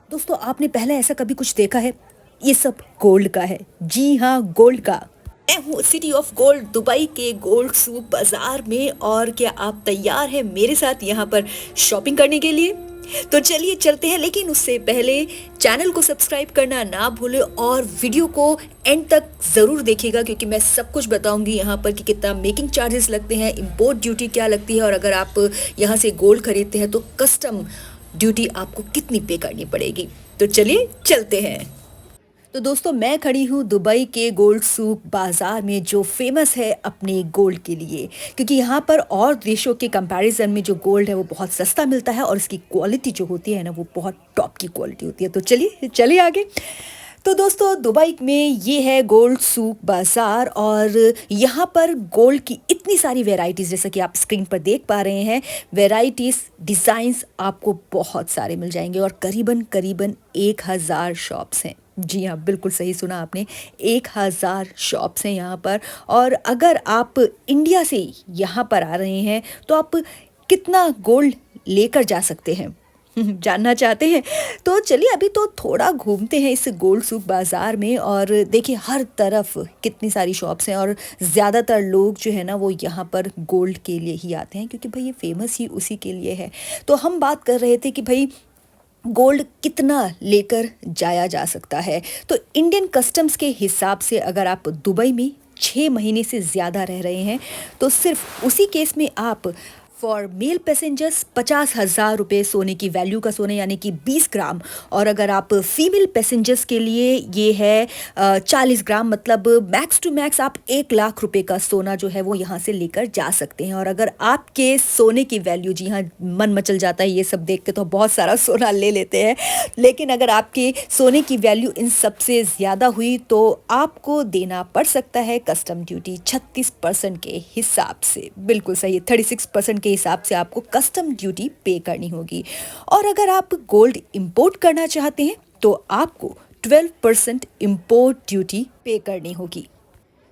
दोस्तों आपने पहले ऐसा कभी कुछ देखा है? ये सब गोल्ड का है। जी हाँ, गोल्ड का। मैं हूँ सिटी ऑफ गोल्ड दुबई के गोल्ड सूक बाजार में। और क्या आप तैयार हैं मेरे साथ यहाँ पर शॉपिंग करने के लिए? तो चलिए चलते हैं, लेकिन उससे पहले चैनल को सब्सक्राइब करना ना भूलें और वीडियो को एंड तक ज़रूर देखिएगा, क्योंकि मैं सब कुछ बताऊंगी यहाँ पर कि कितना मेकिंग चार्जेस लगते हैं, इंपोर्ट ड्यूटी क्या लगती है, और अगर आप यहाँ से गोल्ड खरीदते हैं तो कस्टम ड्यूटी आपको कितनी पे करनी पड़ेगी। तो चलिए चलते हैं। तो दोस्तों मैं खड़ी हूँ दुबई के गोल्ड सूक बाज़ार में, जो फेमस है अपने गोल्ड के लिए, क्योंकि यहाँ पर और देशों के कंपैरिजन में जो गोल्ड है वो बहुत सस्ता मिलता है और इसकी क्वालिटी जो होती है ना वो बहुत टॉप की क्वालिटी होती है। तो चलिए चलिए आगे। तो दोस्तों दुबई में ये है गोल्ड सूक बाज़ार, और यहाँ पर गोल्ड की इतनी सारी वेराइटीज़, जैसा कि आप स्क्रीन पर देख पा रहे हैं, वेराइटीज़ डिज़ाइंस आपको बहुत सारे मिल जाएंगे, और करीबन करीबन 1000 शॉप्स हैं। जी हाँ, बिल्कुल सही सुना आपने, 1000 शॉप्स हैं यहाँ पर। और अगर आप इंडिया से यहाँ पर आ रहे हैं तो आप कितना गोल्ड लेकर जा सकते हैं? जानना चाहते हैं? तो चलिए अभी तो थोड़ा घूमते हैं इस गोल्ड सूक बाज़ार में, और देखिए हर तरफ कितनी सारी शॉप्स हैं, और ज़्यादातर लोग जो है ना वो यहाँ पर गोल्ड के लिए ही आते हैं, क्योंकि भाई ये फेमस ही उसी के लिए है। तो हम बात कर रहे थे कि भाई गोल्ड कितना लेकर जाया जा सकता है। तो इंडियन कस्टम्स के हिसाब से अगर आप दुबई में 6 महीने से ज़्यादा रह रहे हैं तो सिर्फ उसी केस में आप फॉर मेल पैसेंजर्स 50,000 रुपये सोने की वैल्यू का सोने, यानी कि 20 ग्राम, और अगर आप फीमेल पैसेंजर्स के लिए ये है 40 ग्राम, मतलब मैक्स टू मैक्स आप 1 लाख रुपए का सोना जो है वो यहाँ से लेकर जा सकते हैं। और अगर आपके सोने की वैल्यू, जी हाँ मन मचल जाता है ये सब देख के, तो बहुत सारा सोना ले लेते हैं, लेकिन अगर आपके सोने की वैल्यू इन सबसे ज़्यादा हुई तो आपको देना पड़ सकता है कस्टम ड्यूटी 36% के हिसाब से। बिल्कुल सही, 36% के हिसाब से आपको कस्टम ड्यूटी पे करनी होगी। और अगर आप गोल्ड इंपोर्ट करना चाहते हैं तो आपको 12% इंपोर्ट ड्यूटी पे करनी होगी।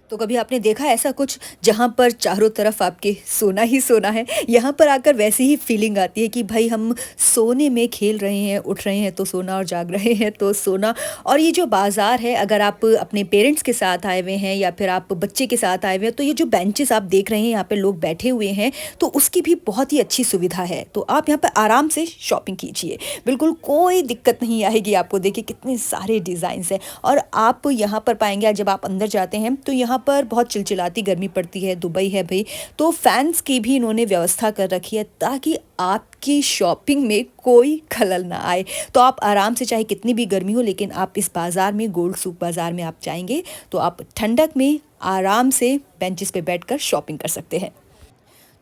तो कभी आपने देखा ऐसा कुछ जहाँ पर चारों तरफ आपके सोना ही सोना है? यहाँ पर आकर वैसी ही फीलिंग आती है कि भाई हम सोने में खेल रहे हैं, उठ रहे हैं तो सोना, और जाग रहे हैं तो सोना। और ये जो बाज़ार है, अगर आप अपने पेरेंट्स के साथ आए हुए हैं या फिर आप बच्चे के साथ आए हुए हैं, तो ये जो बेंचेस आप देख रहे हैं यहाँ पे लोग बैठे हुए हैं, तो उसकी भी बहुत ही अच्छी सुविधा है। तो आप यहाँ पर आराम से शॉपिंग कीजिए, बिल्कुल कोई दिक्कत नहीं आएगी आपको। देखिए कितने सारे डिज़ाइंस हैं, और आप यहाँ पर पाएंगे जब आप अंदर जाते हैं तो यहाँ पर बहुत चिलचिलाती गर्मी पड़ती है, दुबई है भाई, तो फैंस की भी इन्होंने व्यवस्था कर रखी है ताकि आपकी शॉपिंग में कोई खलल ना आए। तो आप आराम से, चाहे कितनी भी गर्मी हो, लेकिन आप इस बाज़ार में, गोल्ड सूक बाज़ार में आप जाएंगे तो आप ठंडक में आराम से बेंचेस पे बैठकर शॉपिंग कर सकते हैं।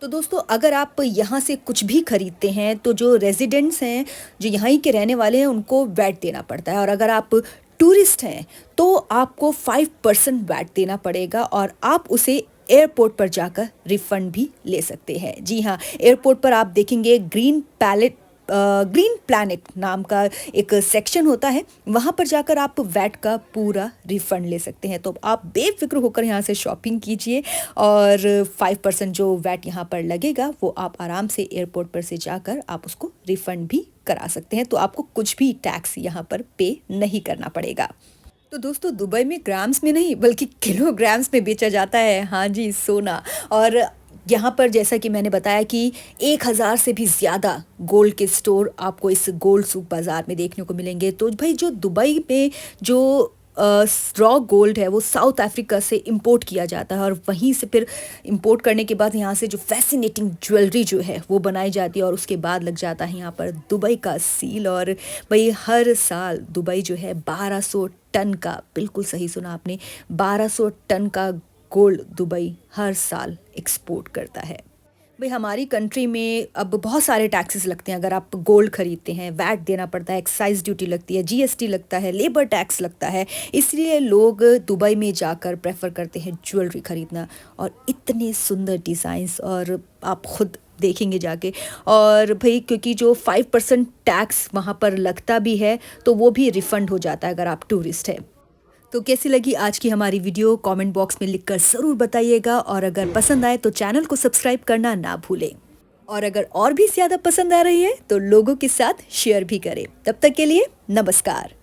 तो दोस्तों अगर आप यहाँ से कुछ भी खरीदते हैं तो जो रेजिडेंट्स हैं, जो यहाँ के रहने वाले हैं, उनको वैट देना पड़ता है, और अगर आप टूरिस्ट हैं तो आपको 5% वैट देना पड़ेगा, और आप उसे एयरपोर्ट पर जाकर रिफंड भी ले सकते हैं। जी हाँ, एयरपोर्ट पर आप देखेंगे ग्रीन प्लैनेट नाम का एक सेक्शन होता है, वहाँ पर जाकर आप वैट का पूरा रिफंड ले सकते हैं। तो आप बेफिक्र होकर यहाँ से शॉपिंग कीजिए, और 5% जो वैट यहाँ पर लगेगा वो आप आराम से एयरपोर्ट पर से जाकर आप उसको रिफंड भी करा सकते हैं। तो आपको कुछ भी टैक्स यहाँ पर पे नहीं करना पड़ेगा। तो दोस्तों दुबई में ग्राम्स में नहीं बल्कि किलोग्राम्स में बेचा जाता है, हाँ जी, सोना। और यहाँ पर जैसा कि मैंने बताया कि 1000 से भी ज़्यादा गोल्ड के स्टोर आपको इस गोल्ड सूक बाज़ार में देखने को मिलेंगे। तो भाई जो दुबई में जो रॉ गोल्ड है वो साउथ अफ्रीका से इंपोर्ट किया जाता है, और वहीं से फिर इंपोर्ट करने के बाद यहाँ से जो फैसिनेटिंग ज्वेलरी जो है वो बनाई जाती है, और उसके बाद लग जाता है यहाँ पर दुबई का सील। और भाई हर साल दुबई जो है 1200 टन का, बिल्कुल सही सुना आपने, 1200 टन का गोल्ड दुबई हर साल एक्सपोर्ट करता है। भाई हमारी कंट्री में अब बहुत सारे टैक्सेस लगते हैं। अगर आप गोल्ड खरीदते हैं, वैट देना पड़ता है, एक्साइज ड्यूटी लगती है, जीएसटी लगता है, लेबर टैक्स लगता है, इसलिए लोग दुबई में जाकर प्रेफर करते हैं ज्वेलरी खरीदना। और इतने सुंदर डिज़ाइंस, और आप खुद देखेंगे जाके। और भाई क्योंकि जो 5% टैक्स वहाँ पर लगता भी है तो वो भी रिफ़ंड हो जाता है अगर आप टूरिस्ट हैं। तो कैसी लगी आज की हमारी वीडियो, कमेंट बॉक्स में लिखकर ज़रूर बताइएगा, और अगर पसंद आए तो चैनल को सब्सक्राइब करना ना भूलें। और अगर और भी ज्यादा पसंद आ रही है तो लोगों के साथ शेयर भी करें। तब तक के लिए नमस्कार।